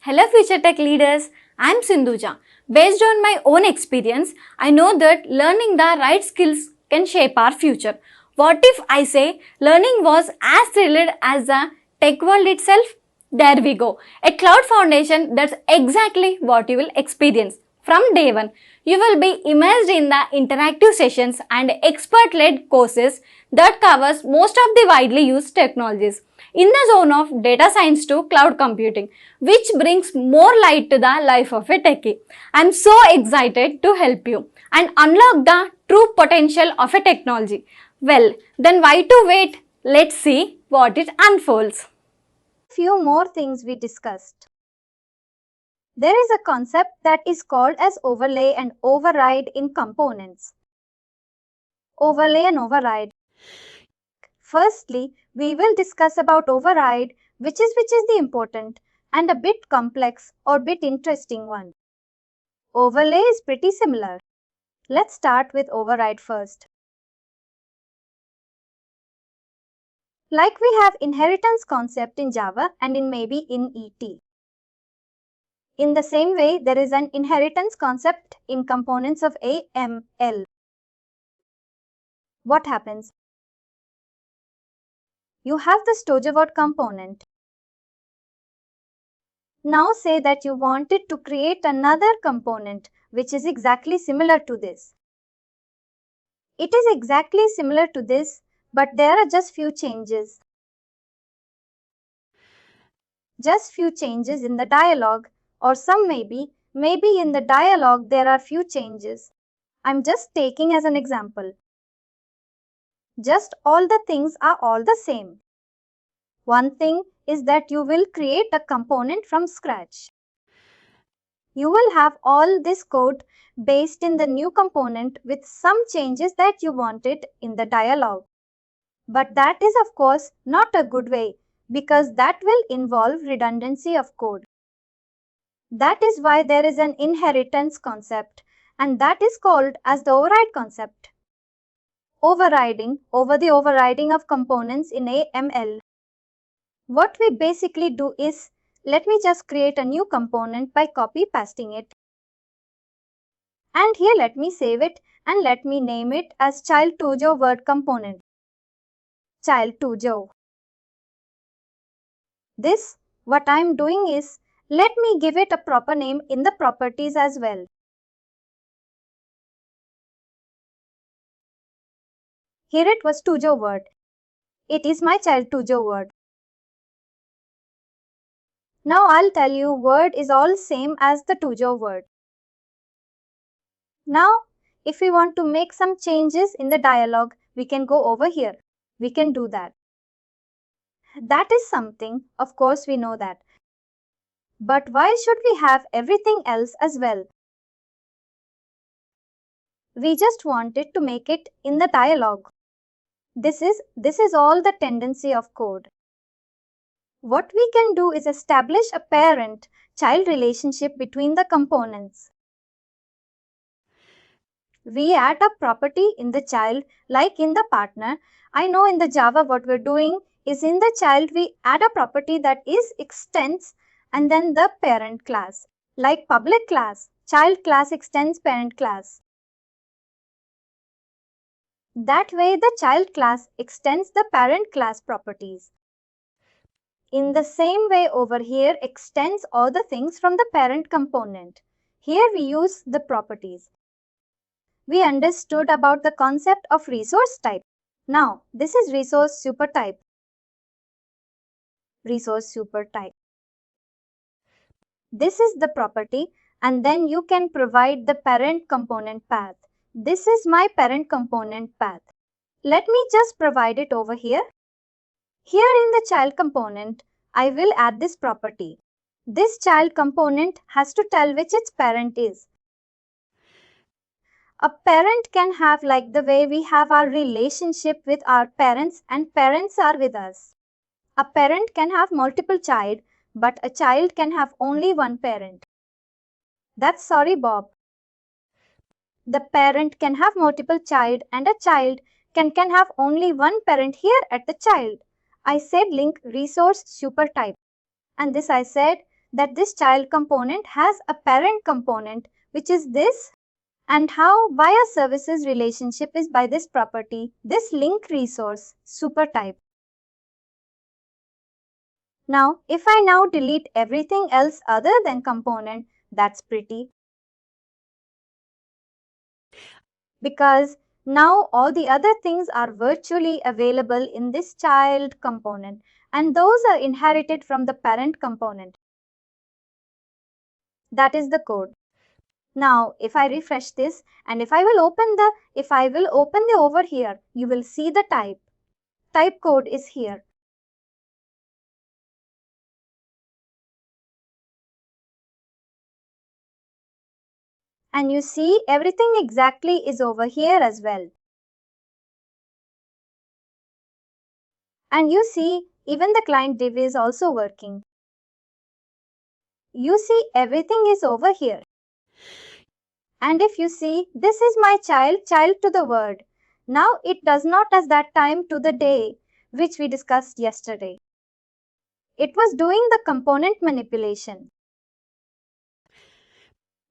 Hello future tech leaders, I am Sindhuja. Based on my own experience, I know that learning the right skills can shape our future. What if I say learning was as thrilled as the tech world itself? There we go. A cloud foundation, that's exactly what you will experience. From day one, you will be immersed in the interactive sessions and expert-led courses that covers most of the widely used technologies in the zone of data science to cloud computing, which brings more light to the life of a techie. I'm so excited to help you and unlock the true potential of a technology. Well, then why to wait? Let's see what it unfolds. Few more things we discussed. There is a concept that is called as overlay and override in components. Overlay and override. Firstly, we will discuss about override, which is the important and a bit complex or bit interesting one. Overlay is pretty similar. Let's start with override first. Like we have inheritance concept in Java and in maybe in ET. In the same way, there is an inheritance concept in components of AML. What happens? You have the StojaWord component. Now say that you wanted to create another component which is exactly similar to this. It is exactly similar to this, but there are just few changes. Just few changes in the dialog, or some maybe in the dialog there are few changes. I'm just taking as an example. Just all the things are all the same. One thing is that you will create a component from scratch. You will have all this code based in the new component with some changes that you wanted in the dialog. But that is of course not a good way because that will involve redundancy of code. That is why there is an inheritance concept and that is called as the override concept. Overriding over the overriding of components in AML. What we basically do is, let me just create a new component by copy pasting it. And here let me save it and let me name it as child2jo word component. Child2jo. This, what I am doing is, let me give it a proper name in the properties as well. Here it was tujo word. It is my child2jo word. Now I'll tell you word is all same as the tujo word. Now, if we want to make some changes in the dialog, we can go over here. We can do that. That is something, of course we know that. But why should we have everything else as well? We just wanted to make it in the dialog. This is all the tendency of code. What we can do is establish a parent-child relationship between the components. We add a property in the child like in the partner. I know in the Java what we're doing is in the child we add a property that is extends and then the parent class. Like public class, child class extends parent class. That way the child class extends the parent class properties. In the same way over here extends all the things from the parent component. Here we use the properties. We understood about the concept of resource type. Now, this is resource super type. Resource super type. This is the property and then you can provide the parent component path. This is my parent component path. Let me just provide it over here. Here in the child component, I will add this property. This child component has to tell which its parent is. A parent can have like the way we have our relationship with our parents and parents are with us. A parent can have multiple child, but a child can have only one parent. That's sorry, Bob. The parent can have multiple child and a child can have only one parent here at the child. I said link resource super type. And this I said that this child component has a parent component, which is this, and how via services relationship is by this property, this link resource, super type. Now, if I now delete everything else other than component, that's pretty. Because now all the other things are virtually available in this child component, and those are inherited from the parent component. That is the code. Now, if I refresh this and if I will open the over here, you will see the type. Type code is here. And you see everything exactly is over here as well. And you see even the client div is also working. You see everything is over here. And if you see, this is my child to the word. Now it does not as that time to the day, which we discussed yesterday. It was doing the component manipulation.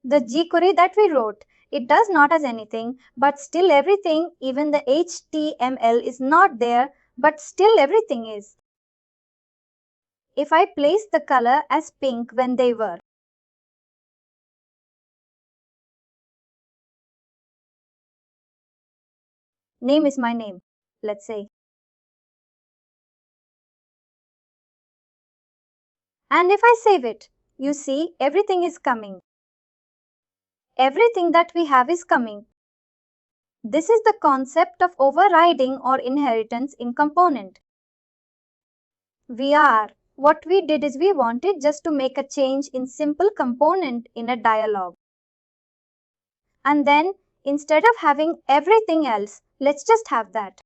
The jQuery that we wrote, it does not as anything, but still everything, even the HTML is not there, but still everything is. If I place the color as pink when they were, name is my name, let's say. And if I save it, you see everything is coming. Everything that we have is coming. This is the concept of overriding or inheritance in component. What we did is we wanted just to make a change in simple component in a dialog. And then instead of having everything else, let's just have that.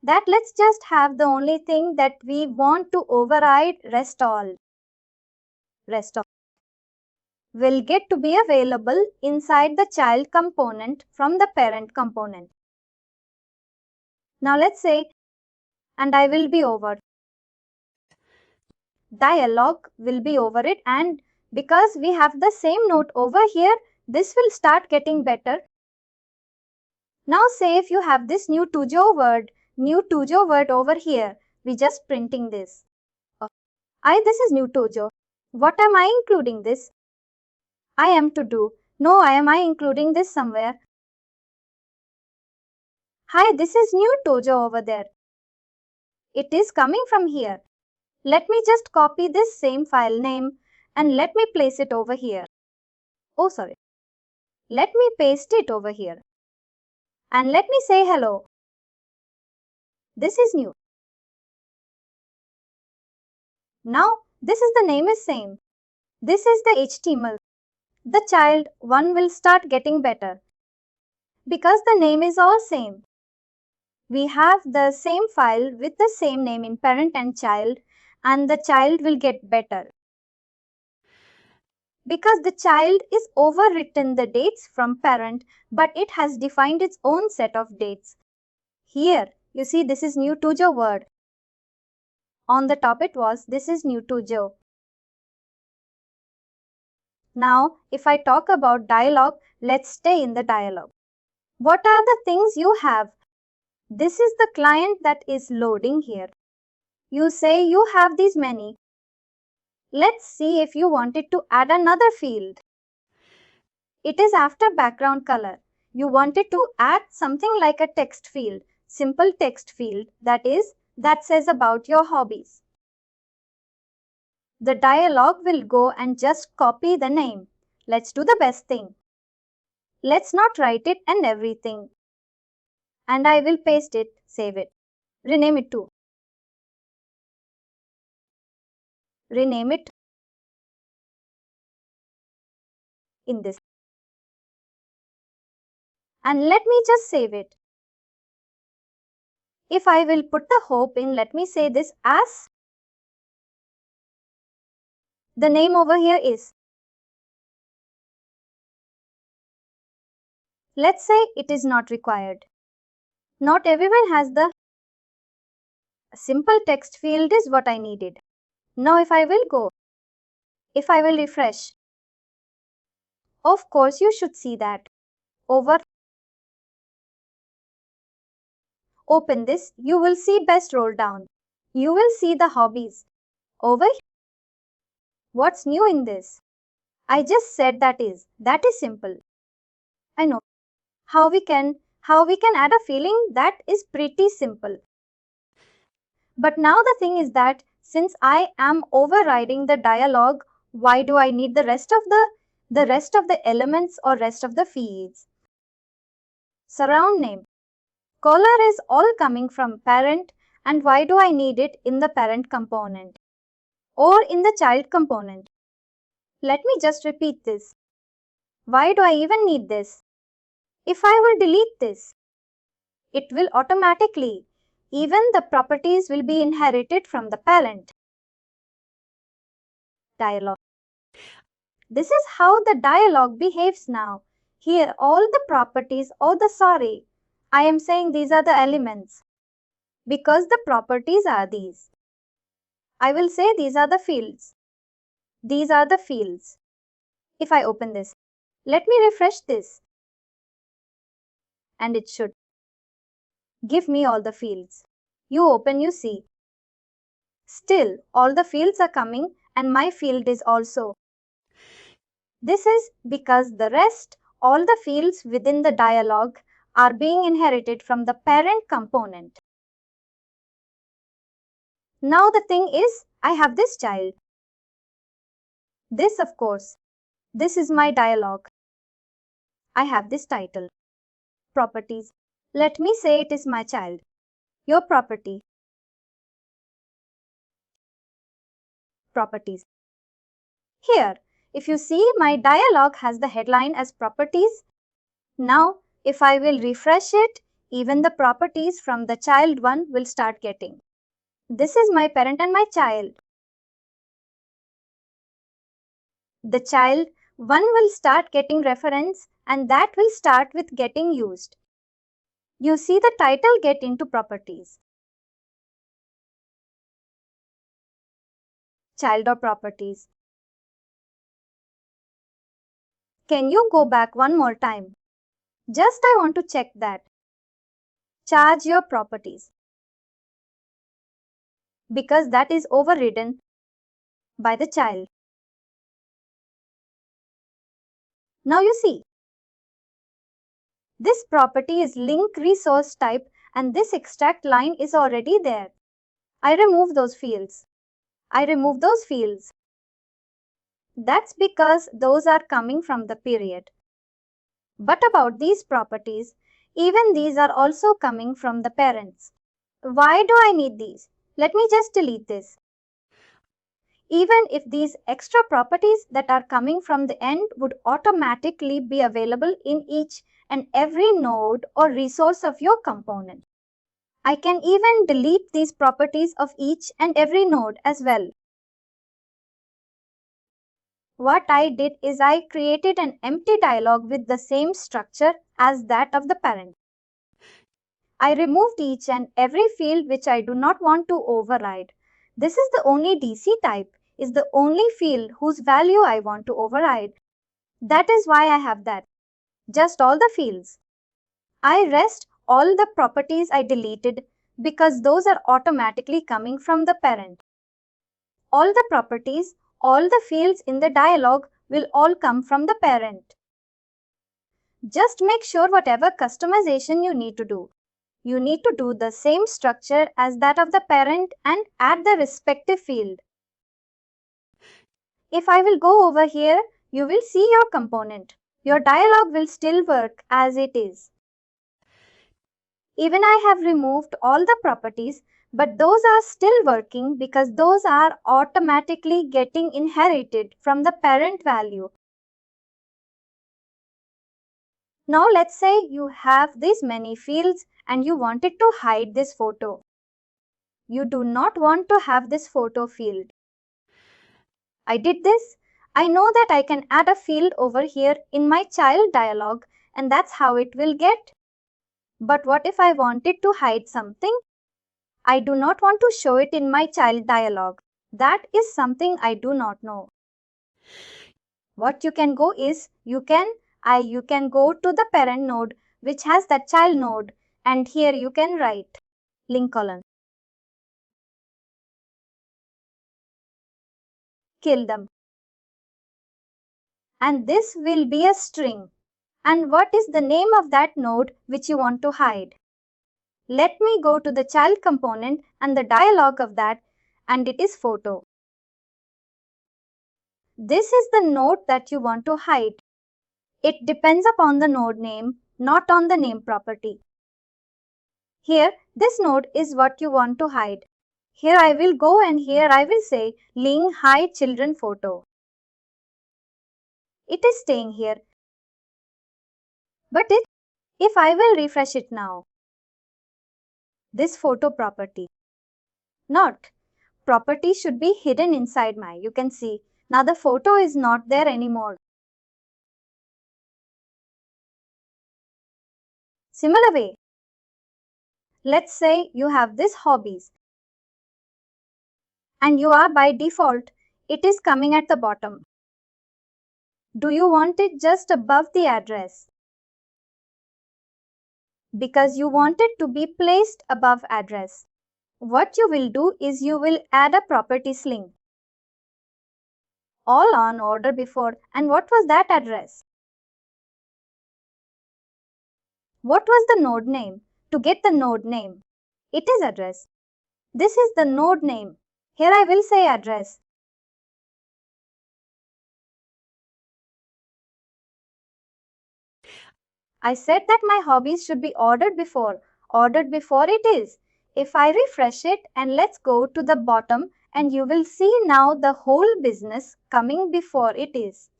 Let's just have the only thing that we want to override, rest all. Rest all will get to be available inside the child component from the parent component. Now let's say, and I will be over. Dialog will be over it, and because we have the same note over here, this will start getting better. Now say if you have this new Tujo word over here, we just printing this. This is new Tujo. What am I including this? I am to do. No, am I including this somewhere? Hi, this is new Tojo over there. It is coming from here. Let me just copy this same file name and let me place it over here. Oh, sorry. Let me paste it over here. And let me say hello. This is new. Now, this is the name is same. This is the HTML. The child one will start getting better. Because the name is all same. We have the same file with the same name in parent and child, and the child will get better. Because the child is overwritten the dates from parent, but it has defined its own set of dates. Here, you see this is new Tujo word. On the top it was, this is new Tujo. Now, if I talk about dialog, let's stay in the dialog. What are the things you have? This is the client that is loading here. You say you have these many. Let's see if you wanted to add another field. It is after background color. You wanted to add something like a text field, simple text field that says about your hobbies. The dialog will go and just copy the name. Let's do the best thing. Let's not write it and everything. And I will paste it, save it. Rename it to. Rename it in this. And let me just save it. If I will put the hope in, let me say this as. The name over here is. Let's say it is not required. Not everyone has the A simple text field is what I needed. Now if I will refresh, of course you should see that. Open this, you will see best roll down. You will see the hobbies. Over here. What's new in this? I just said that is simple. I know. How we can add a feeling, that is pretty simple. But now the thing is that since I am overriding the dialogue, why do I need the rest of the elements or rest of the fields? Surround name. Color is all coming from parent, and why do I need it in the parent component or in the child component? Let me just repeat this. Why do I even need this? If I will delete this, it will automatically, even the properties will be inherited from the parent. Dialog. This is how the dialog behaves now. Here all the properties, I am saying these are the elements because the properties are these. I will say these are the fields. These are the fields. If I open this, let me refresh this, and it should give me all the fields. You open, you see. Still, all the fields are coming and my field is also. This is because the rest, all the fields within the dialog are being inherited from the parent component. Now the thing is, I have this child. This, of course, this is my dialog. I have this title. Properties. Let me say it is my child. Your property. Properties. Here, if you see, my dialog has the headline as properties. Now, if I will refresh it, even the properties from the child one will start getting. This is my parent and my child. The child one will start getting reference, and that will start with getting used. You see the title get into properties. Child or properties. Can you go back one more time? Just I want to check that. Charge your properties. Because that is overridden by the child. Now you see. This property is link resource type and this extract line is already there. I remove those fields. That's because those are coming from the period. But about these properties, even these are also coming from the parents. Why do I need these? Let me just delete this. Even if these extra properties that are coming from the end would automatically be available in each and every node or resource of your component. I can even delete these properties of each and every node as well. What I did is I created an empty dialog with the same structure as that of the parent. I removed each and every field which I do not want to override. This is the only DC type, is the only field whose value I want to override. That is why I have that. Just all the fields. I rest all the properties I deleted because those are automatically coming from the parent. All the properties, all the fields in the dialog will all come from the parent. Just make sure whatever customization you need to do. You need to do the same structure as that of the parent and add the respective field. If I will go over here, you will see your component. Your dialog will still work as it is. Even I have removed all the properties, but those are still working because those are automatically getting inherited from the parent value. Now let's say you have these many fields and you wanted to hide this photo. You do not want to have this photo field. I did this. I know that I can add a field over here in my child dialog and that's how it will get. But what if I wanted to hide something? I do not want to show it in my child dialog. That is something I do not know. What you can go is, you can go to the parent node which has that child node, and here you can write link colon. Kill them. And this will be a string. And what is the name of that node which you want to hide? Let me go to the child component and the dialog of that, and it is photo. This is the node that you want to hide. It depends upon the node name, not on the name property. Here, this node is what you want to hide. Here I will go and here I will say link hide children photo. It is staying here. But if I will refresh it now, this photo property, not property should be hidden inside my, you can see, now the photo is not there anymore. Similar way, let's say you have this hobbies and you are by default, it is coming at the bottom. Do you want it just above the address? Because you want it to be placed above address. What you will do is you will add a property sling. All on order before, and what was that address? What was the node name? To get the node name, it is address. This is the node name. Here I will say address. I said that my hobbies should be ordered before. Ordered before it is. If I refresh it and let's go to the bottom, and you will see now the whole business coming before it is.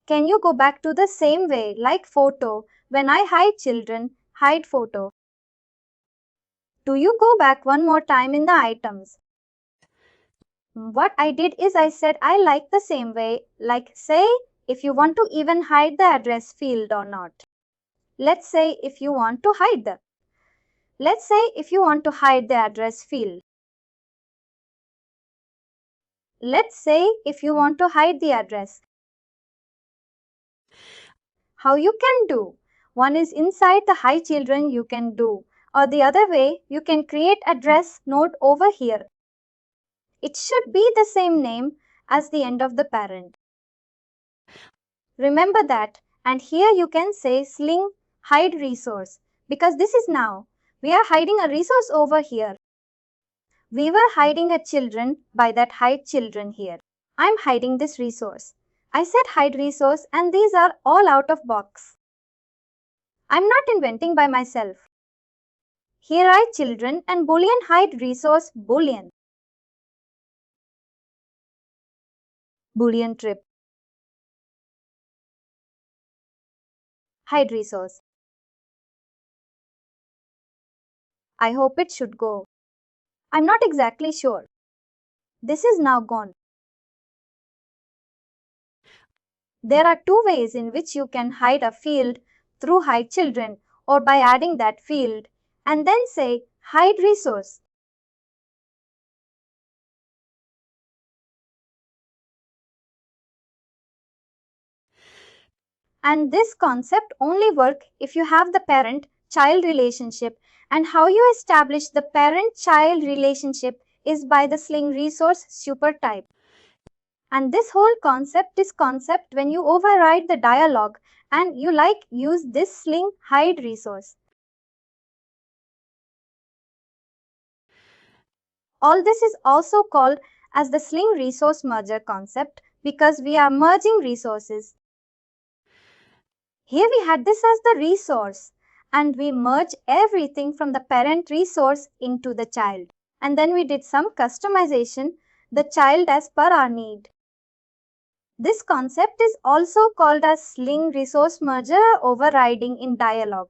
Can you go back to the same way like photo? When I hide children, hide photo. Do you go back one more time in the items? What I did is I said I like the same way, like say if you want to even hide the address field or not. Let's say if you want to hide the address field. Let's say if you want to hide the address. How you can do? One is inside the hide children you can do, or the other way you can create address node over here. It should be the same name as the end of the parent. Remember that, and here you can say sling hide resource, because this is now, we are hiding a resource over here. We were hiding a children by that hide children here. I'm hiding this resource. I said hide resource and these are all out of box. I'm not inventing by myself. Here are children and boolean hide resource boolean. Boolean trip. Hide resource. I hope it should go. I'm not exactly sure. This is now gone. There are two ways in which you can hide a field, through hide children or by adding that field and then say hide resource. And this concept only works if you have the parent-child relationship, and how you establish the parent-child relationship is by the sling resource supertype. And this whole concept is when you override the dialog and you use this sling hide resource. All this is also called as the sling resource merger concept because we are merging resources. Here we had this as the resource and we merge everything from the parent resource into the child. And then we did some customization, the child as per our need. This concept is also called as sling resource merger overriding in dialog.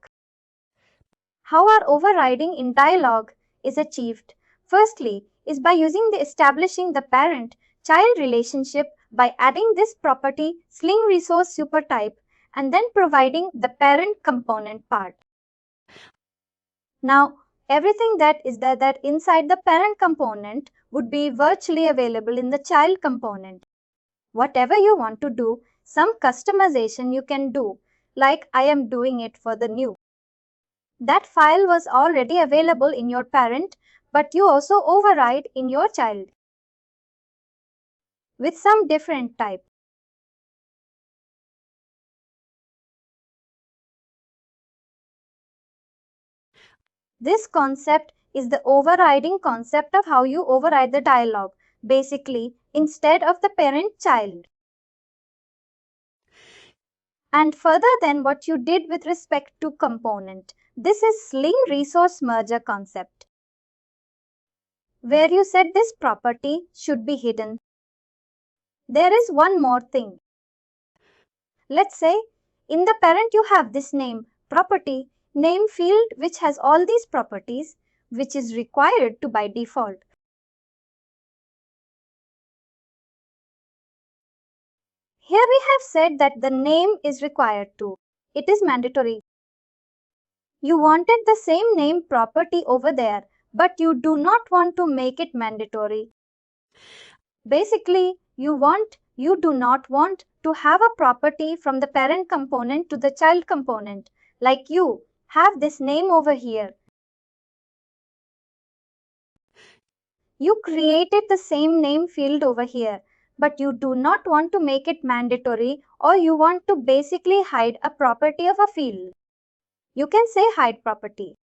How our overriding in dialog is achieved? Firstly, is by establishing the parent-child relationship by adding this property sling resource supertype and then providing the parent component part. Now, everything that is that inside the parent component would be virtually available in the child component. Whatever you want to do, some customization you can do, like I am doing it for the new. That file was already available in your parent, but you also override in your child with some different type. This concept is the overriding concept of how you override the dialog, basically, instead of the parent-child. And further than what you did with respect to component, this is Sling resource merger concept, where you said this property should be hidden. There is one more thing. Let's say in the parent you have this name property name field which has all these properties which is required to by default. Here we have said that the name is required to. It is mandatory. You wanted the same name property over there, but you do not want to make it mandatory. Basically, you do not want to have a property from the parent component to the child component. Like you have this name over here. You created the same name field over here, but you do not want to make it mandatory, or you want to basically hide a property of a field. You can say hide property.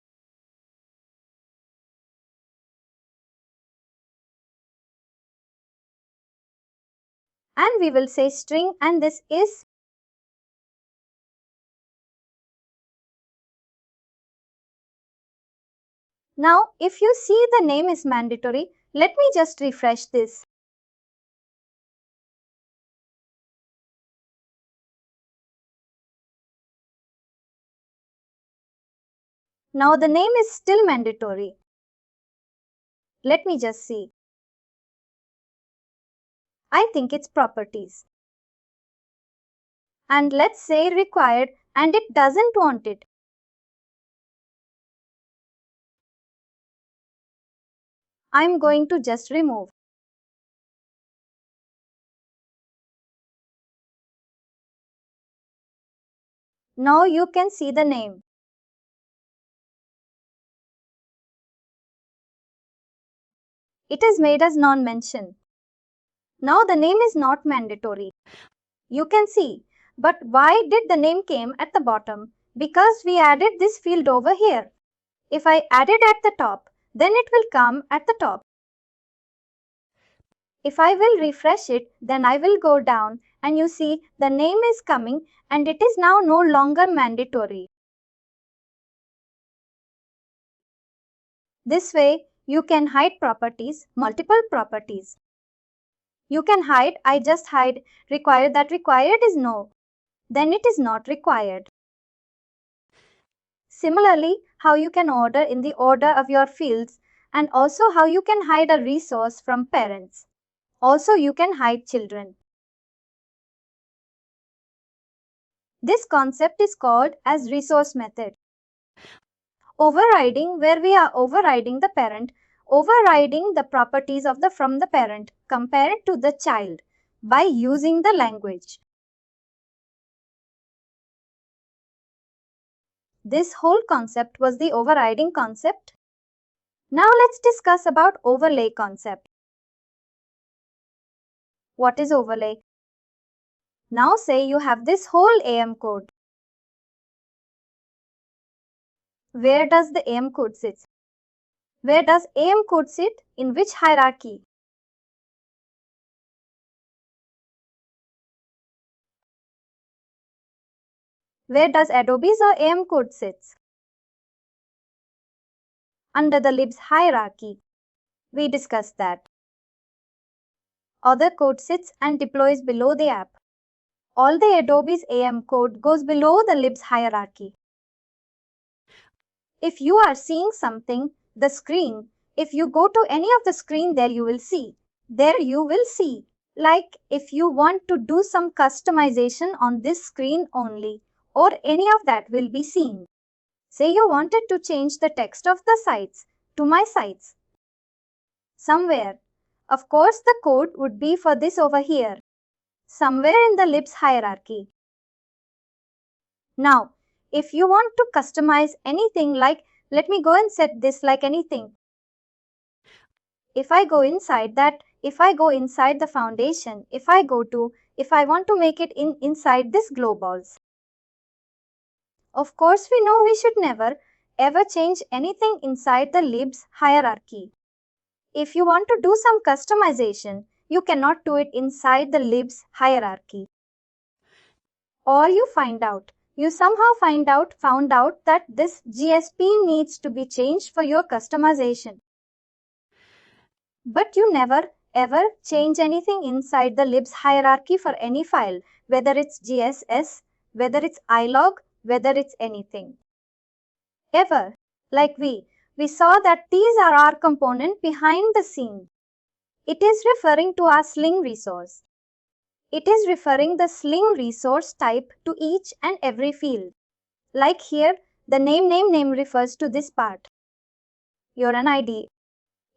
And we will say string, and this is. Now, if you see the name is mandatory, let me just refresh this. Now the name is still mandatory. Let me just see. I think it's properties. And let's say required, and it doesn't want it. I'm going to just remove. Now you can see the name. It is made as non-mention. Now the name is not mandatory. You can see. But why did the name came at the bottom? Because we added this field over here. If I add it at the top, then it will come at the top. If I will refresh it, then I will go down and you see the name is coming and it is now no longer mandatory. This way, you can hide properties, multiple properties. You can hide, I just hide, required that required is no. Then it is not required. Similarly, how you can order in the order of your fields and also how you can hide a resource from parents. Also, you can hide children. This concept is called as resource method. Overriding, where we are overriding the parent, overriding the properties of the from the parent compared to the child by using the language. This whole concept was the overriding concept. Now let's discuss about overlay concept. What is overlay? Now say you have this whole AEM code. Where does the AEM code sit? Where does AEM code sit? In which hierarchy? Where does Adobe's or AEM code sits? Under the libs hierarchy. We discussed that. Other code sits and deploys below the app. All the Adobe's AEM code goes below the libs hierarchy. If you are seeing something, the screen, if you go to any of the screen there you will see. There you will see. Like if you want to do some customization on this screen only, or any of that will be seen. Say you wanted to change the text of the sites to my sites somewhere. Of course, the code would be for this over here, somewhere in the libs hierarchy. Now, if you want to customize anything, like let me go and set this like anything. If I go inside the foundation, if I want to make it inside this glow balls. Of course, we know we should never ever change anything inside the libs hierarchy. If you want to do some customization, you cannot do it inside the libs hierarchy. Or you somehow found out that this GSP needs to be changed for your customization. But you never ever change anything inside the libs hierarchy for any file, whether it's GSS, whether it's ilog, whether it's anything. Ever. Like we saw that these are our component behind the scene. It is referring to our sling resource. It is referring the sling resource type to each and every field. Like here, the name refers to this part. Your an ID.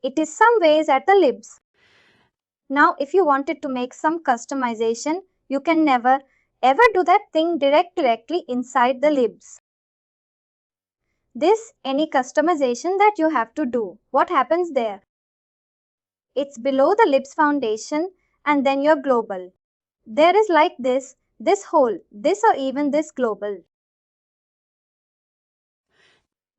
It is some ways at the libs. Now, if you wanted to make some customization, you can never ever do that thing directly inside the libs. This, any customization that you have to do, what happens there? It's below the libs foundation and then your global. There is like this whole, this or even this global.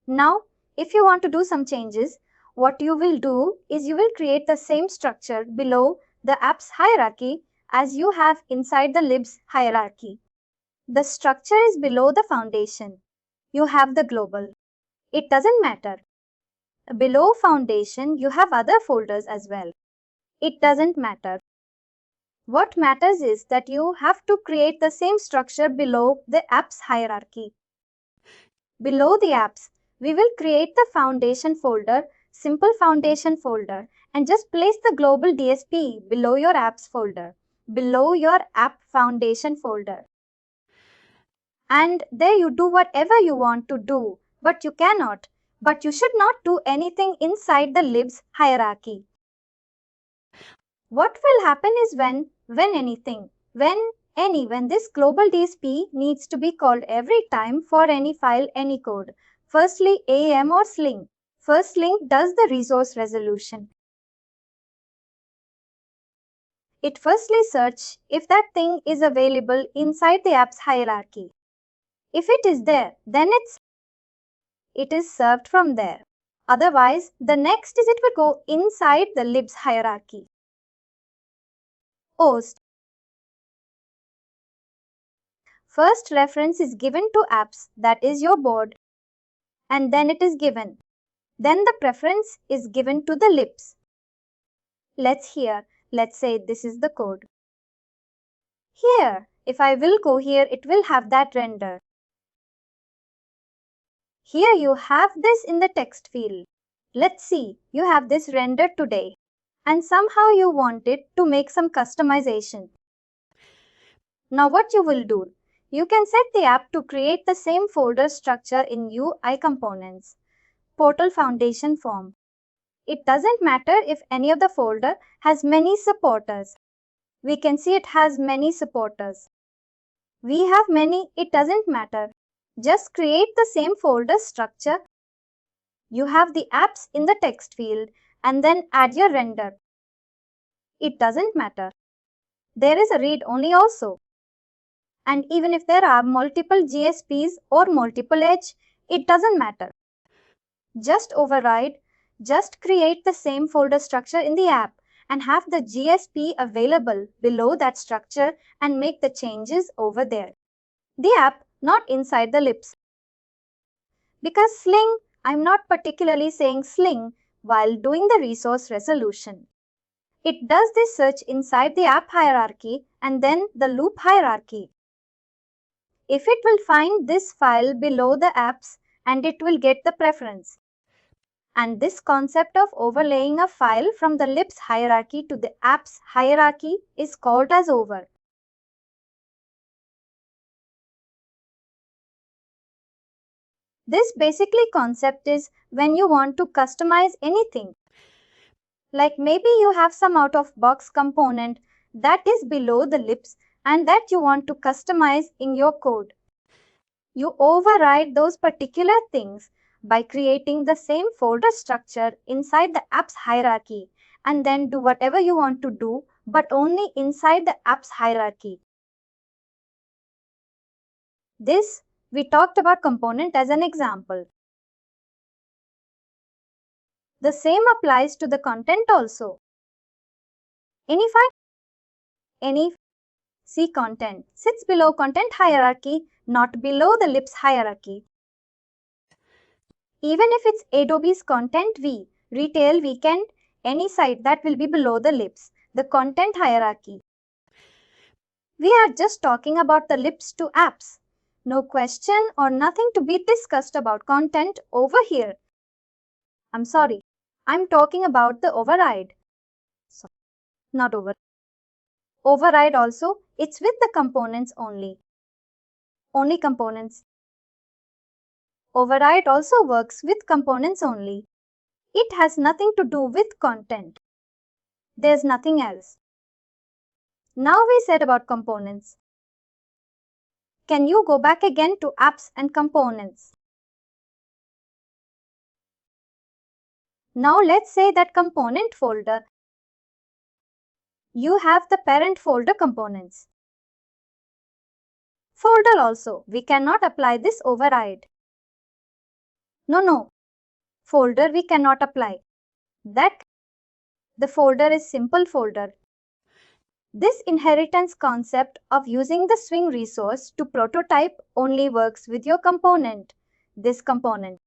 Now, if you want to do some changes, what you will do is you will create the same structure below the apps hierarchy as you have inside the libs hierarchy. The structure is below the foundation. You have the global. It doesn't matter. Below foundation, you have other folders as well. It doesn't matter. What matters is that you have to create the same structure below the apps hierarchy. Below the apps, we will create the foundation folder, simple foundation folder, and just place the global DSP below your apps folder, below your app foundation folder. And there you do whatever you want to do, but you should not do anything inside the libs hierarchy. What will happen is when this global DSP needs to be called every time for any file, any code. Firstly, AEM or Sling. First Sling does the resource resolution. It firstly searches if that thing is available inside the apps hierarchy. If it is there, then it is served from there. Otherwise, the next is it will go inside the libs hierarchy. Host. First reference is given to apps, that is your board, and then it is given. Then the preference is given to the libs. Let's say this is the code. Here, if I will go here, it will have that render. Here you have this in the text field. Let's see, you have this rendered today. And somehow you want it to make some customization. Now what you will do? You can set the app to create the same folder structure in UI components. Portal Foundation form. It doesn't matter if any of the folder has many supporters. We can see it has many supporters. We have many, it doesn't matter. Just create the same folder structure. You have the apps in the text field and then add your render. It doesn't matter. There is a read-only also. And even if there are multiple GSPs or multiple edge, it doesn't matter. Just override, just create the same folder structure in the app and have the GSP available below that structure and make the changes over there. The app, not inside the libs. Because Sling, I'm not particularly saying Sling while doing the resource resolution. It does this search inside the app hierarchy and then the loop hierarchy. If it will find this file below the apps and it will get the preference. And this concept of overlaying a file from the libs hierarchy to the apps hierarchy is called as over. This basically concept is when you want to customize anything. Like maybe you have some out-of-box component that is below the libs and that you want to customize in your code. You override those particular things by creating the same folder structure inside the apps hierarchy and then do whatever you want to do, but only inside the apps hierarchy. This, we talked about component as an example. The same applies to the content also. Any see content sits below content hierarchy, not below the libs hierarchy. Even if it's Adobe's Content V, Retail Weekend, any site that will be below the libs, the content hierarchy. We are just talking about the libs to apps. No question or nothing to be discussed about content over here. I'm sorry, I'm talking about the override. Not over. Override also, it's with the components only. Only components. Override also works with components only. It has nothing to do with content. There's nothing else. Now we said about components. Can you go back again to apps and components? Now let's say that component folder. You have the parent folder components. Folder also, we cannot apply this override. No. Folder we cannot apply. The folder is simple folder. This inheritance concept of using the swing resource to prototype only works with your component, this component.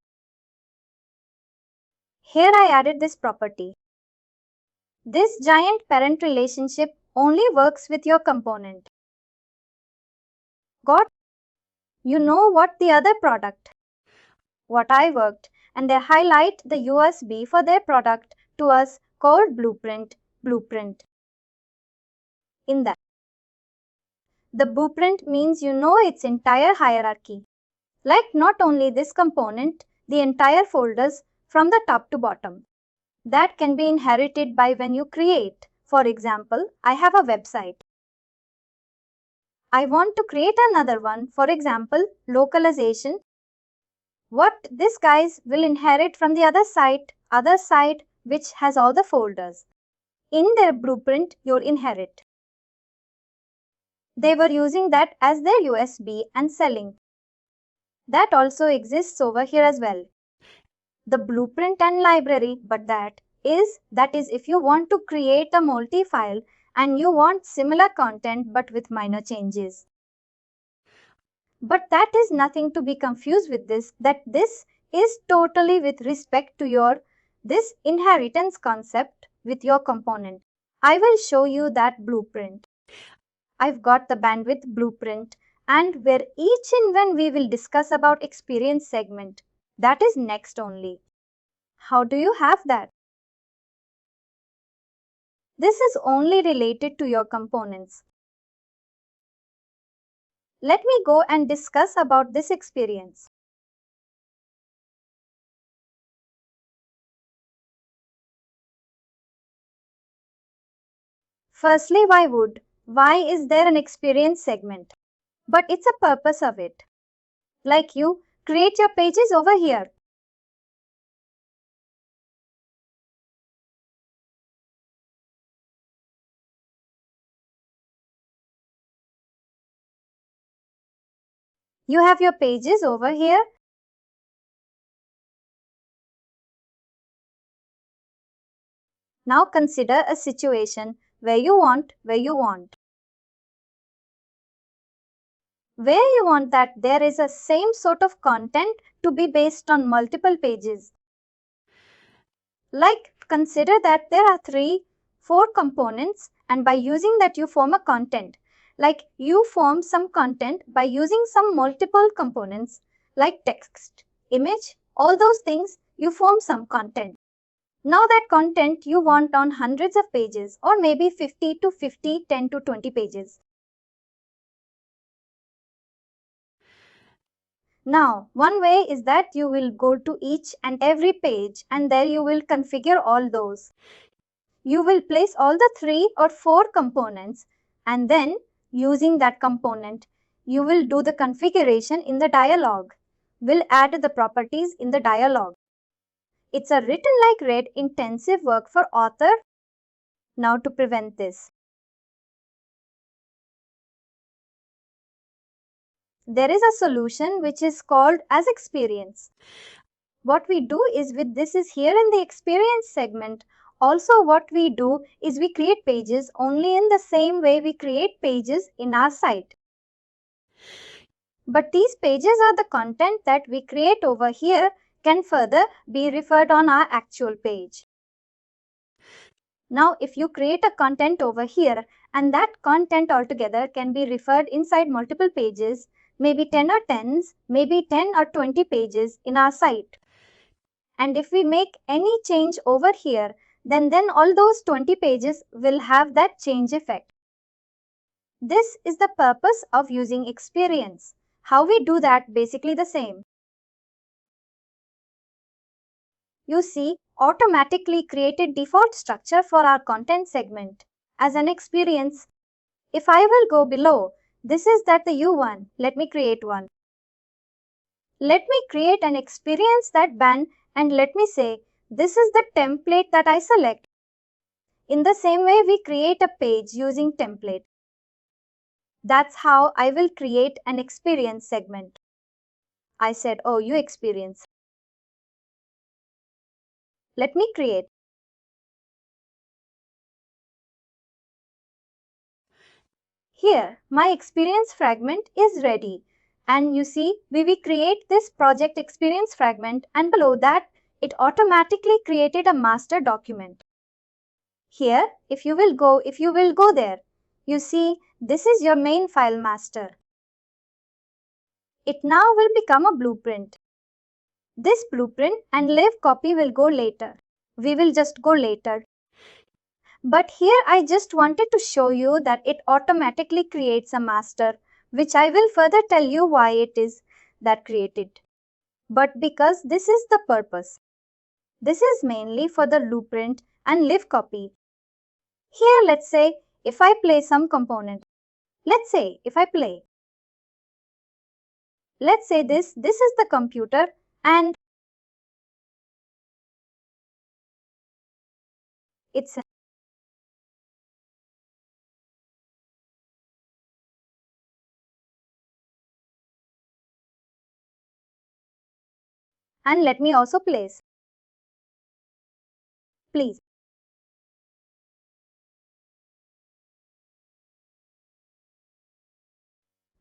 Here I added this property. This giant parent relationship only works with your component. Got? You know what the other product? What I worked, and they highlight the USB for their product to us called blueprint. In that, the blueprint means you know its entire hierarchy. Like not only this component, the entire folders from the top to bottom. That can be inherited by when you create. For example, I have a website. I want to create another one, for example, localization. What this guys will inherit from the other side which has all the folders. In their blueprint, you'll inherit. They were using that as their USB and selling. That also exists over here as well. The blueprint and library, but that is if you want to create a multi-file and you want similar content but with minor changes. But that is nothing to be confused with this, that this is totally with respect to this inheritance concept with your component. I will show you that blueprint. I've got the bandwidth blueprint and where each and when we will discuss about experience segment. That is next only. How do you have that? This is only related to your components. Let me go and discuss about this experience. Firstly, why is there an experience segment? But it's a purpose of it. Like you create your pages over here. You have your pages over here. Now consider a situation where you want that there is a same sort of content to be based on multiple pages. Like consider that there are 3-4 components and by using that you form a content. Like you form some content by using some multiple components like text, image, all those things You form some content. Now that content you want on hundreds of pages or maybe 50 to 50, 10 to 20 pages. Now, one way is that you will go to each and every page and there you will configure all those. You will place all the 3 or 4 components and then using that component, you will do the configuration in the dialog. We'll add the properties in the dialog. It's a written like read intensive work for author. Now to prevent this, there is a solution which is called as Experience. What we do is with this is here in the Experience segment. Also what we do is we create pages only in the same way we create pages in our site. But these pages are the content that we create over here can further be referred on our actual page. Now, if you create a content over here and that content altogether can be referred inside multiple pages, maybe 10 or 10s, maybe 10 or 20 pages in our site. And if we make any change over here, then all those 20 pages will have that change effect. This is the purpose of using Experience. How we do that basically the same. You see, automatically created default structure for our content segment as an experience. If I will go below, this is that the U1. Let me create one. Let me create an experience that band and let me say this is the template that I select. In the same way we create a page using template. That's how I will create an experience segment. I said, oh, you experience. Let me create. Here, my experience fragment is ready. And you see, we create this project experience fragment and below that, it automatically created a master document. Here, if you will go there, you see, this is your main file master. It now will become a blueprint. This blueprint and live copy will go later. We will just go later. But here I just wanted to show you that it automatically creates a master, which I will further tell you why it is that created. But because this is the purpose. This is mainly for the blueprint and live copy. Here let's say if I play some component. Let's say if I play. Let's say this is the computer and it's and let me also place. Please.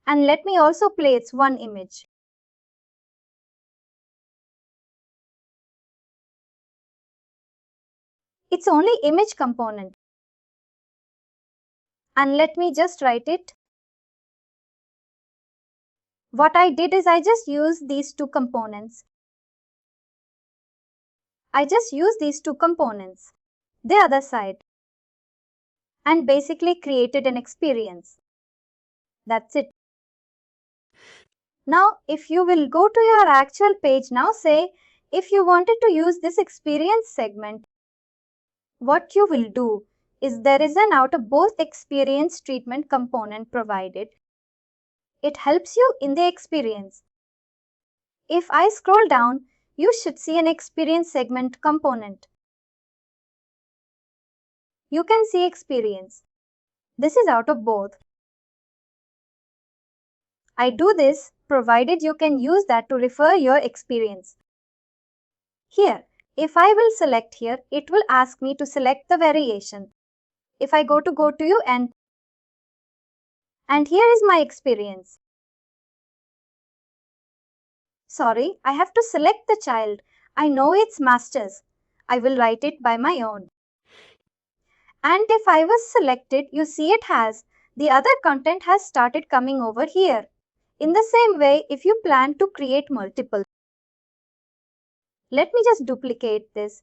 And let me also place one image. It's only image component. And let me just write it. What I did is I just used these two components. The other side. And basically created an experience. That's it. Now, if you will go to your actual page now, say, if you wanted to use this experience segment, what you will do is there is an out of both experience treatment component provided. It helps you in the experience. If I scroll down, you should see an experience segment component. You can see experience. This is out of both. I do this provided you can use that to refer your experience. Here, if I will select here, it will ask me to select the variation. If I go to you and here is my experience. Sorry, I have to select the child. I know it's masters. I will write it by my own. And if I was selected, you see it has, the other content has started coming over here. In the same way, if you plan to create multiple, Let me just duplicate this.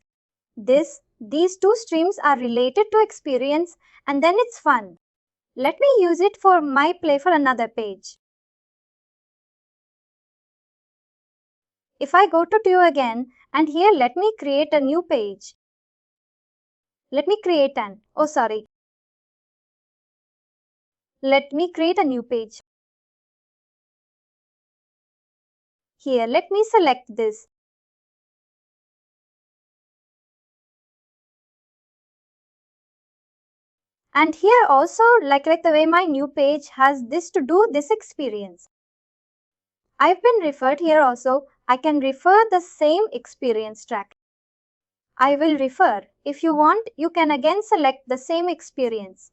These two streams are related to experience and then it's fun. Let me use it for my play for another page. If I go to 2 again and here let me create a new page. Let me create a new page. Here let me select this. And here also like the way my new page has this to do this experience. I've been referred here also. I can refer the same experience track. I will refer. If you want, you can again select the same experience.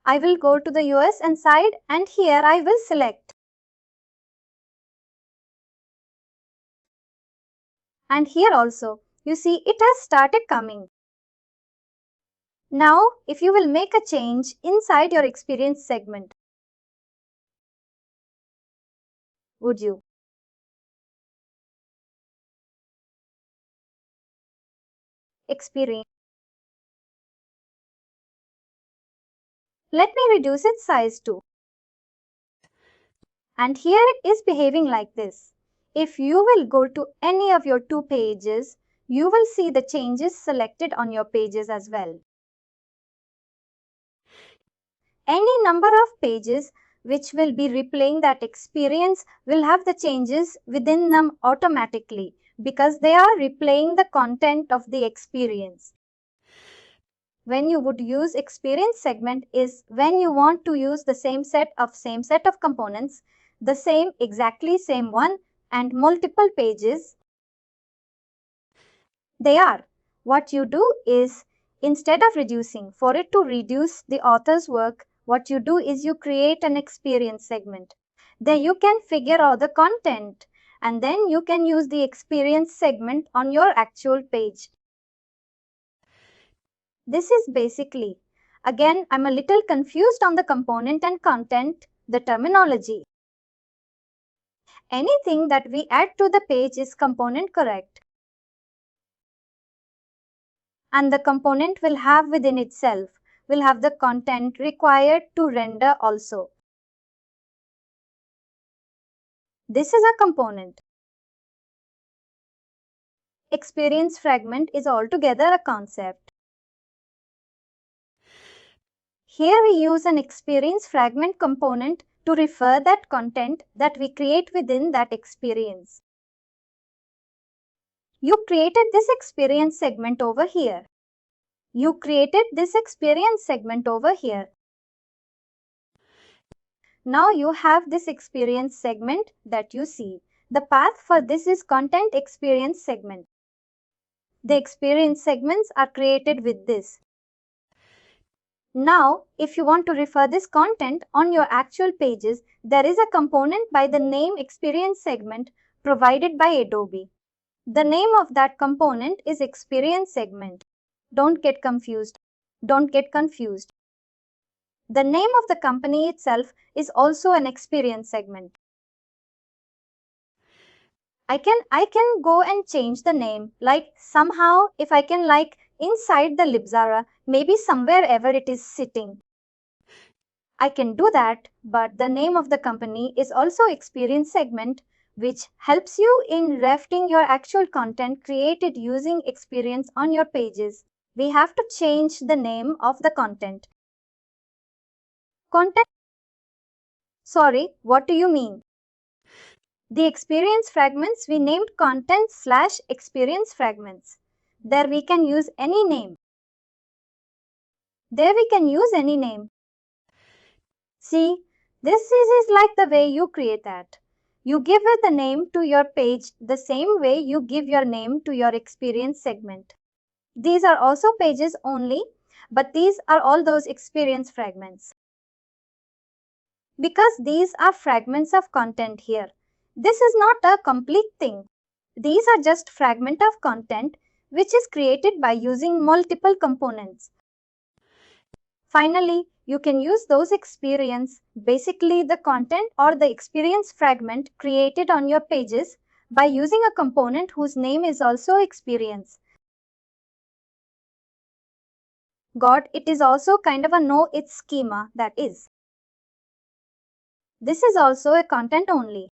I will go to the US and side and here I will select. And here also, you see it has started coming. Now, if you will make a change inside your experience segment, would you? Experience. Let me reduce its size too. And here it is behaving like this. If you will go to any of your 2 pages, you will see the changes selected on your pages as well. Any number of pages which will be replaying that experience will have the changes within them automatically because they are replaying the content of the experience. When you would use experience segment is when you want to use the same set of components, the exactly same one and multiple pages. They are. What you do is instead of reducing, for it to reduce the author's work, what you do is you create an experience segment. There you can figure out the content and then you can use the experience segment on your actual page. This is basically, again, I'm a little confused on the component and content, the terminology. Anything that we add to the page is component correct. And the component will have within itself, will have the content required to render also. This is a component. Experience fragment is altogether a concept. Here we use an experience fragment component to refer that content that we create within that experience. You created this experience segment over here. You created this experience segment over here. Now you have this experience segment that you see. The path for this is content experience segment. The experience segments are created with this. Now, if you want to refer this content on your actual pages, there is a component by the name experience segment provided by Adobe. The name of that component is experience segment. Don't get confused. Don't get confused. The name of the company itself is also an experience segment. I can go and change the name, like somehow if I can inside the libzara, maybe somewhere ever it is sitting. I can do that, but the name of the company is also experience segment, which helps you in drafting your actual content created using experience on your pages. We have to change the name of the content. Content. Sorry, what do you mean? The experience fragments we named content/experience fragments. There we can use any name. There we can use any name. See, this is like the way you create that. You give it the name to your page the same way you give your name to your experience segment. These are also pages only, but these are all those experience fragments. Because these are fragments of content here. This is not a complete thing. These are just fragment of content which is created by using multiple components. Finally, you can use those experience, basically the content or the experience fragment created on your pages by using a component whose name is also Experience. It is also kind of a know-it schema, that is. This is also a content only.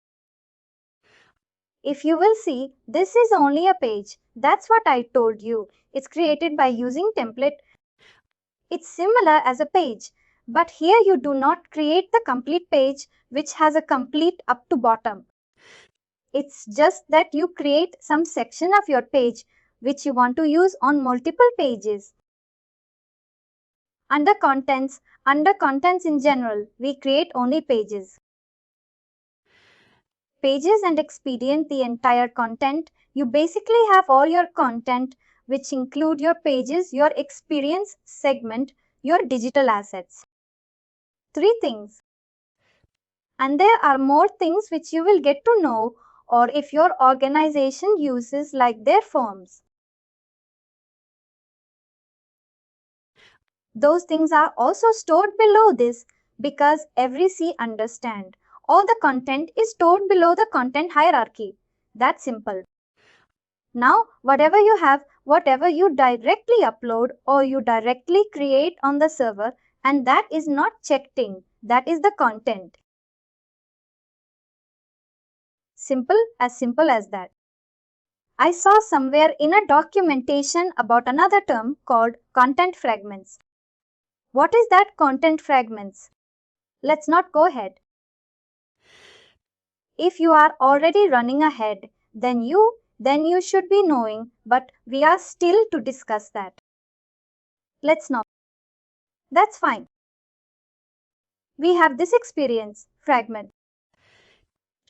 If you will see, this is only a page. That's what I told you. It's created by using template. It's similar as a page, but here you do not create the complete page which has a complete up to bottom. It's just that you create some section of your page which you want to use on multiple pages. Under contents in general, we create only pages. Pages and experience the entire content. You basically have all your content, which include your pages, your experience segment, your digital assets. 3 things. And there are more things which you will get to know, or if your organization uses like their forms. Those things are also stored below this because every C understand. All the content is stored below the content hierarchy. That's simple. Now, whatever you have, whatever you directly upload or you directly create on the server, and that is not checked in, that is the content. Simple as that. I saw somewhere in a documentation about another term called content fragments. What is that content fragments? Let's not go ahead. If you are already running ahead, then you should be knowing, but we are still to discuss that. Let's not. That's fine. We have this experience fragment.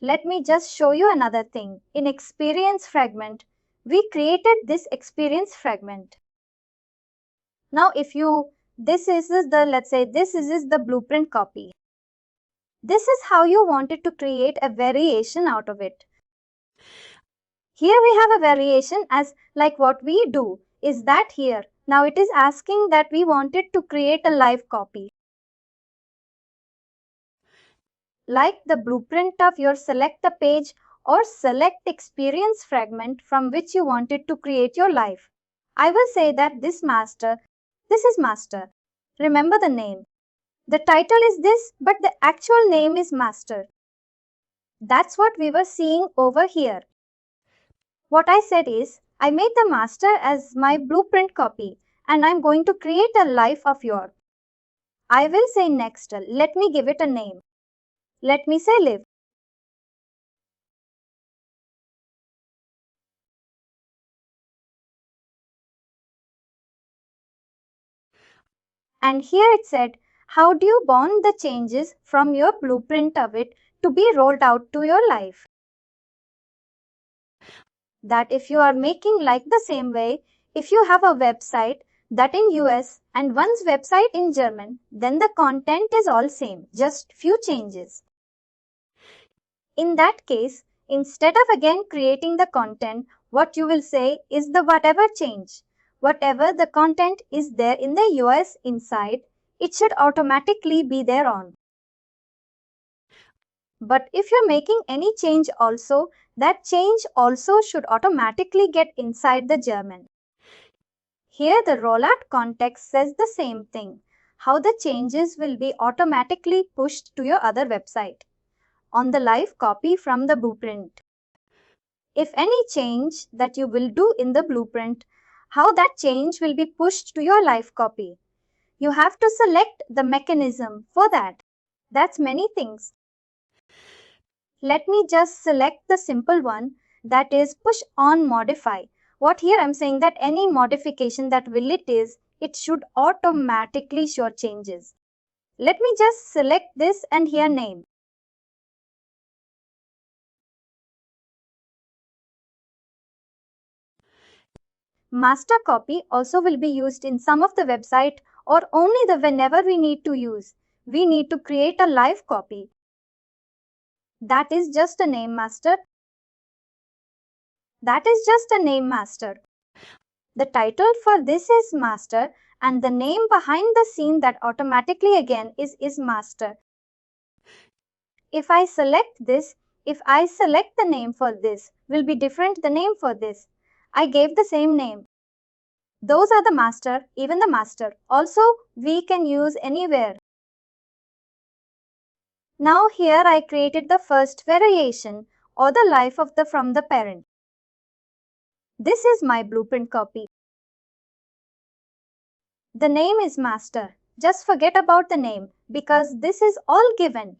Let me just show you another thing. In Experience Fragment, we created this Experience Fragment. Now, if you, let's say this is the blueprint copy. This is how you wanted to create a variation out of it. Here we have a variation as like what we do is that here. Now it is asking that we wanted to create a live copy. Like the blueprint of your select a page or select experience fragment from which you wanted to create your live. I will say that this is master. Remember the name. The title is this, but the actual name is master. That's what we were seeing over here. What I said is, I made the master as my blueprint copy and I'm going to create a life of your. I will say next, let me give it a name. Let me say live. And here it said, how do you bond the changes from your blueprint of it to be rolled out to your life? That if you are making like the same way, if you have a website that in US and one's website in German, then the content is all same, just few changes. In that case, instead of again creating the content, what you will say is the whatever change. Whatever the content is there in the US inside, it should automatically be there on. But if you're making any change also, that change also should automatically get inside the German. Here the rollout context says the same thing, how the changes will be automatically pushed to your other website on the live copy from the blueprint. If any change that you will do in the blueprint, how that change will be pushed to your live copy. You have to select the mechanism for that. That's many things. Let me just select the simple one, that is push on modify. What here I'm saying that any modification that it should automatically show changes. Let me just select this and here name. Master copy also will be used in some of the website or only the whenever we need to use. We need to create a live copy. That is just a name master. That is just a name master. The title for this is master and the name behind the scene that automatically again is master. If I select this, If I select the name for this, will be different the name for this. I gave the same name. Those are the master, even the master. Also, we can use anywhere. Now here I created the first variation or the life of the from the parent. This is my blueprint copy. The name is master. Just forget about the name because this is all given.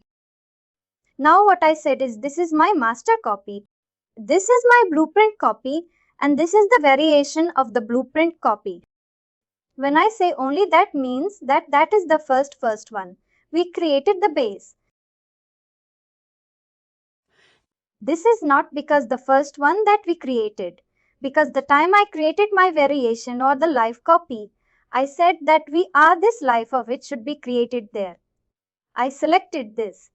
Now what I said is this is my master copy. This is my blueprint copy and this is the variation of the blueprint copy. When I say only that means that is the first one. We created the base. This is not because the first one that we created. Because the time I created my variation or the live copy, I said that we are this life of it should be created there. I selected this.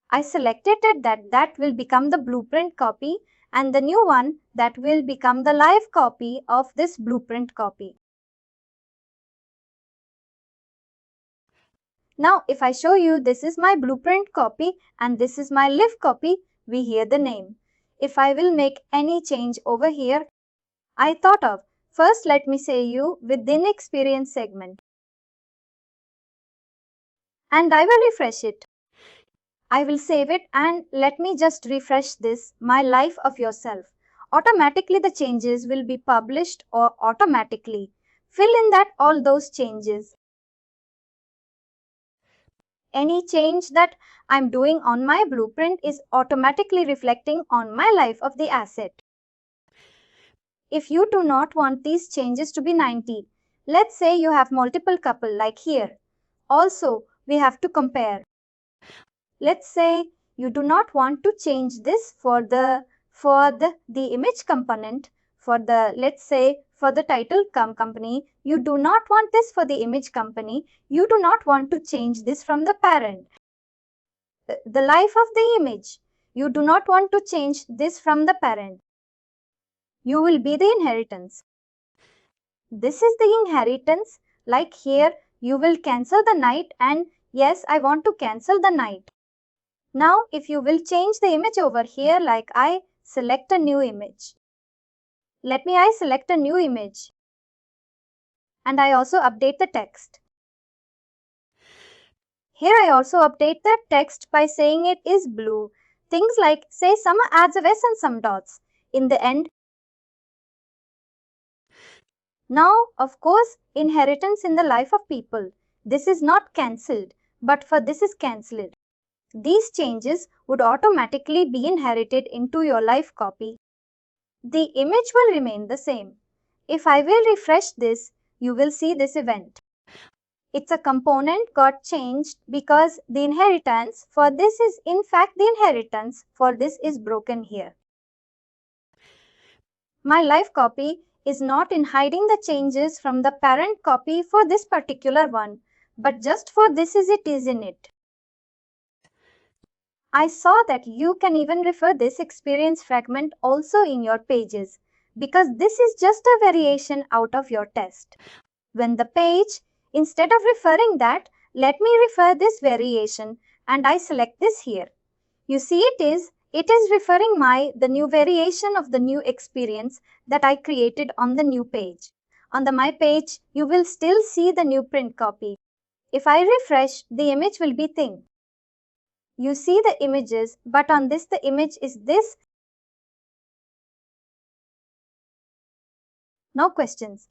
I selected it that will become the blueprint copy and the new one that will become the live copy of this blueprint copy. Now if I show you this is my blueprint copy and this is my live copy, we hear the name. If I will make any change over here, I thought of first let me say you within Experience segment. And I will refresh it. I will save it and let me just refresh this, my life of yourself. Automatically the changes will be published or automatically. Fill in that all those changes. Any change that I'm doing on my blueprint is automatically reflecting on my life of the asset. If you do not want these changes to be 90, let's say you have multiple couple like here. Also, we have to compare. Let's say you do not want to change this for the image component for the let's say for the title company. You do not want this for the image company. You do not want to change this from the parent. The life of the image. You do not want to change this from the parent. You will be the inheritance. This is the inheritance. Like here, you will cancel the night and yes, I want to cancel the night. Now, if you will change the image over here, like I select a new image. I select a new image. And I also update the text. Here I also update the text by saying it is blue. Things like say some adds of S and some dots. In the end. Now, of course, inheritance in the life of people. This is not cancelled, but for this is cancelled. These changes would automatically be inherited into your live copy. The image will remain the same. If I will refresh this, you will see this event. It's a component got changed because the inheritance for this is in fact the inheritance for this is broken here. My live copy is not in hiding the changes from the parent copy for this particular one, but just for this is it is in it. I saw that you can even refer this experience fragment also in your pages because this is just a variation out of your test. When the page, instead of referring that, let me refer this variation and I select this here. You see it is referring the new variation of the new experience that I created on the new page. On the my page, you will still see the new print copy. If I refresh, the image will be thin. You see the images, but on this the image is this. Now questions.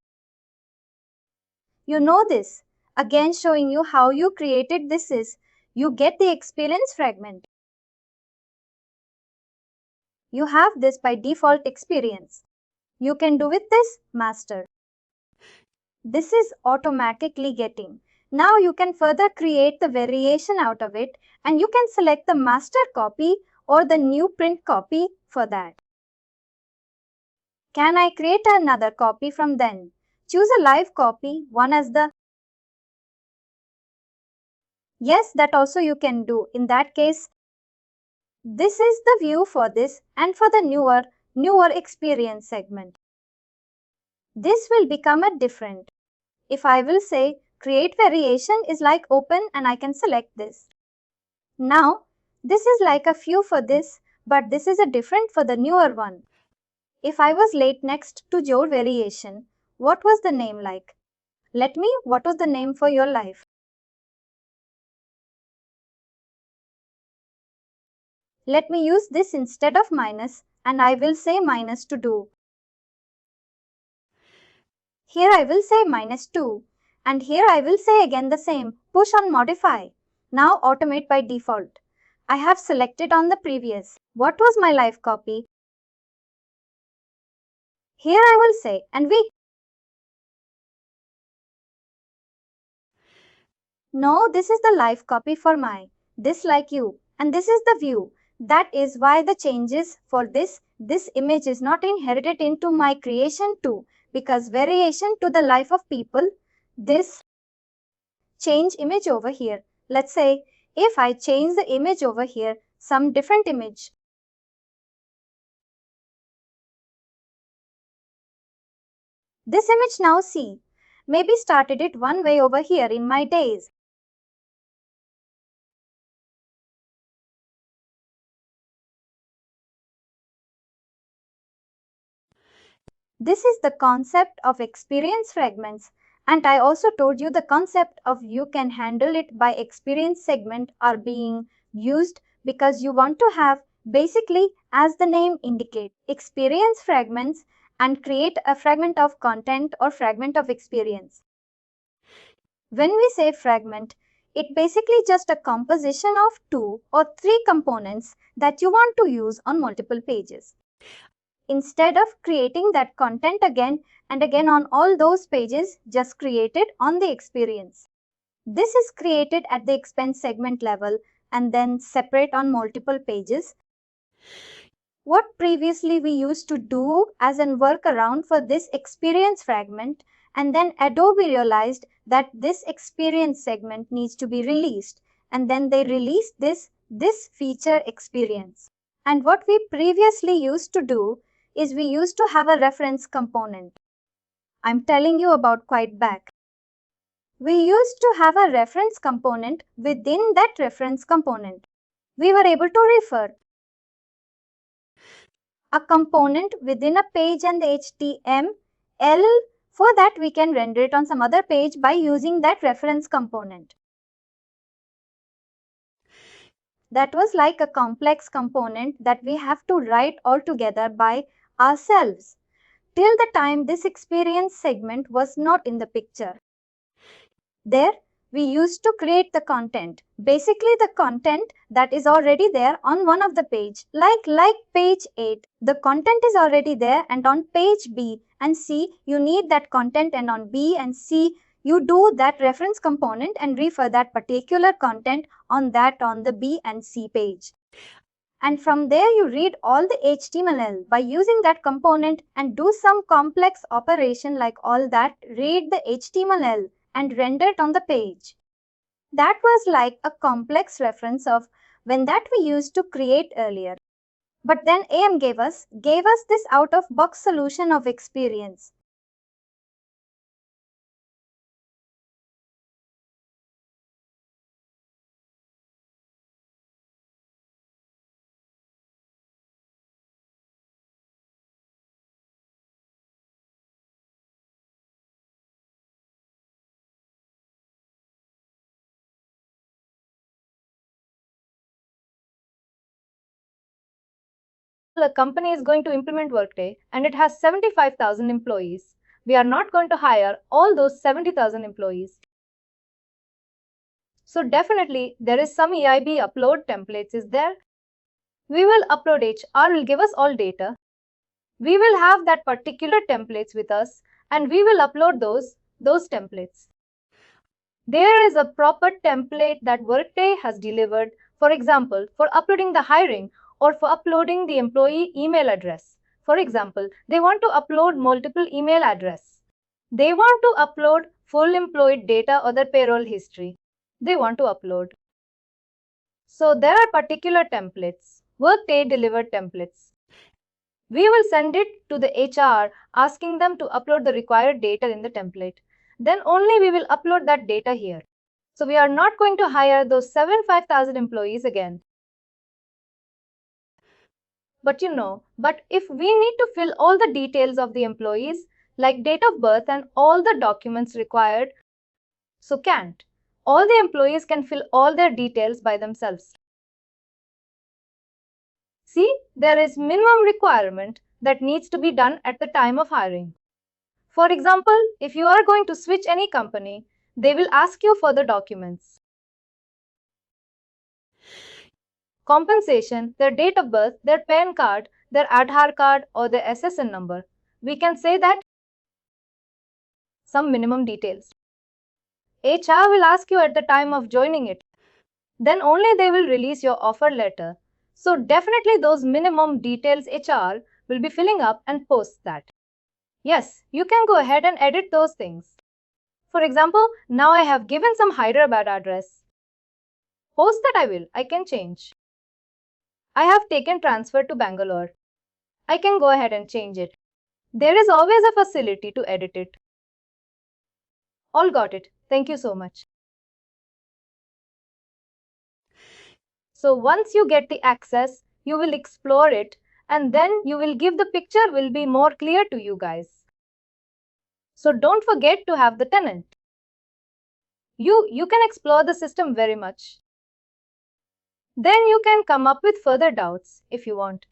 You know this. Again showing you how you created this is, you get the experience fragment. You have this by default experience. You can do with this master. This is automatically getting. Now you can further create the variation out of it and you can select the master copy or the new print copy for that. Can I create another copy from then? Choose a live copy, one as the. Yes, that also you can do. In that case, this is the view for this and for the newer experience segment. This will become a different. If I will say create variation is like open and I can select this. Now, this is like a few for this, but this is a different for the newer one. If I was late next to your variation, what was the name like? Let me, what was the name for your life? Let me use this instead of minus, and I will say minus to do. Here I will say -2, and here I will say again the same, push on modify. Now automate by default. I have selected on the previous. What was my live copy? Here I will say, and we. No, this is the live copy for my, this like you, and this is the view. That is why the changes for this image is not inherited into my creation too, because variation to the life of people, this change image over here. Let's say if I change the image over here, some different image. This image now see, maybe started it one way over here in my days. This is the concept of experience fragments, and I also told you the concept of you can handle it by experience segment are being used because you want to have basically as the name indicate experience fragments and create a fragment of content or fragment of experience. When we say fragment, it basically just a composition of 2 or 3 components that you want to use on multiple pages. Instead of creating that content again and again on all those pages, just create it on the experience. This is created at the expense segment level and then separate on multiple pages. What previously we used to do as a workaround for this experience fragment, and then Adobe realized that this experience segment needs to be released, and then they released this feature experience. And what we previously used to do is we used to have a reference component. I'm telling you about quite back. We used to have a reference component within that reference component. We were able to refer a component within a page and the HTML. For that, we can render it on some other page by using that reference component. That was like a complex component that we have to write all together by ourselves till the time this experience segment was not in the picture. There, we used to create the content. Basically, the content that is already there on one of the page, like page 8. The content is already there, and on page B and C, you need that content, and on B and C, you do that reference component and refer that particular content on the B and C page. And from there you read all the HTML by using that component and do some complex operation like all that, read the HTML and render it on the page. That was like a complex reference of when that we used to create earlier. But then AEM gave us this out-of-box solution of experience. A company is going to implement Workday and it has 75,000 employees. We are not going to hire all those 70,000 employees. So definitely there is some EIB upload templates is there. We will upload HR will give us all data. We will have that particular templates with us and we will upload those templates. There is a proper template that Workday has delivered, for example, for uploading the hiring or for uploading the employee email address. For example, they want to upload multiple email address. They want to upload full employee data or the payroll history. They want to upload. So there are particular templates, Workday delivered templates. We will send it to the HR asking them to upload the required data in the template. Then only we will upload that data here. So we are not going to hire those 5,000 employees again. But if we need to fill all the details of the employees, like date of birth and all the documents required, so can't. All the employees can fill all their details by themselves. See, there is minimum requirement that needs to be done at the time of hiring. For example, if you are going to switch any company, they will ask you for the documents. Compensation, their date of birth, their PAN card, their Aadhaar card or their SSN number. We can say that some minimum details. HR will ask you at the time of joining it. Then only they will release your offer letter. So definitely those minimum details HR will be filling up and post that. Yes, you can go ahead and edit those things. For example, now I have given some Hyderabad address. Post that I can change. I have taken transfer to Bangalore. I can go ahead and change it. There is always a facility to edit it. All got it. Thank you so much. So once you get the access, you will explore it and then you will give the picture will be more clear to you guys. So don't forget to have the tenant. You can explore the system very much. Then you can come up with further doubts if you want.